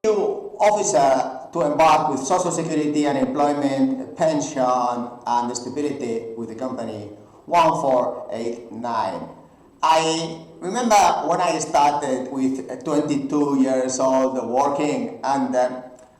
New officer to embark with social security and employment, pension and stability with the company 1489. I remember when I started with 22 years old working, and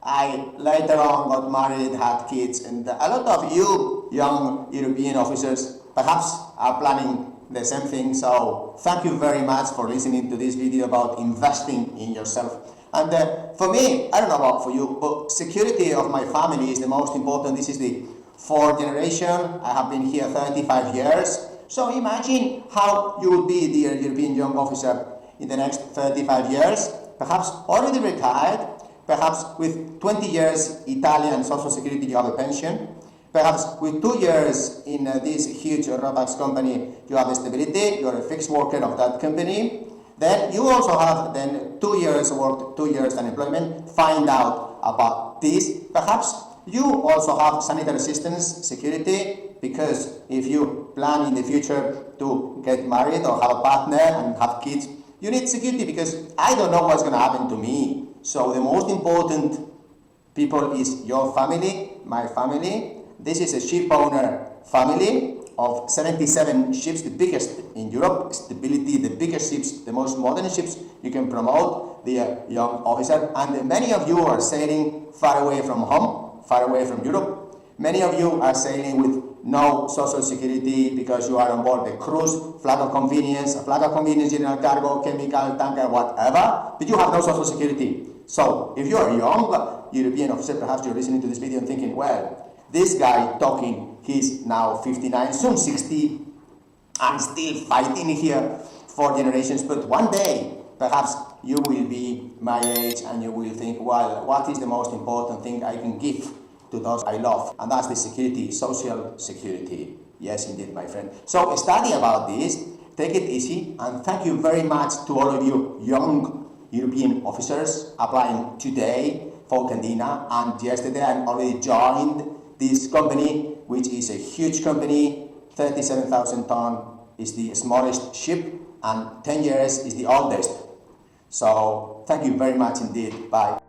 I later on got married, had kids, and a lot of you young European officers perhaps are planning the same thing. So thank you very much for listening to this video about investing in yourself. And for me, I don't know about for you, but security of my family is the most important. This is the fourth generation. I have been here 35 years. So imagine how you will be, dear European young officer, in the next 35 years, perhaps already retired, perhaps with 20 years Italian social security, you have a pension, perhaps with 2 years in this huge robotics company, you have a stability, you're a fixed worker of that company. Then you also have 2 years work, 2 years unemployment. Find out about this. Perhaps you also have sanitary assistance, security, because if you plan in the future to get married or have a partner and have kids, you need security because I don't know what's going to happen to me. So the most important people is your family, my family. This is a ship owner family of 77 ships, the biggest in Europe, stability, the biggest ships, the most modern ships you can promote, the young officer. And many of you are sailing far away from home, far away from Europe. Many of you are sailing with no social security because you are on board the cruise, flag of convenience, general cargo, chemical, tanker, whatever, but you have no social security. So if you are a young European officer, perhaps you're listening to this video and thinking, well, this guy talking, he's now 59, soon 60, I'm still fighting here for generations, but one day, perhaps you will be my age and you will think, well, what is the most important thing I can give to those I love? And that's the security, social security. Yes, indeed, my friend. So study about this, take it easy, and thank you very much to all of you young European officers applying today for Candina, and yesterday I already joined this company, which is a huge company. 37,000 ton is the smallest ship, and 10 years is the oldest. So thank you very much indeed. Bye.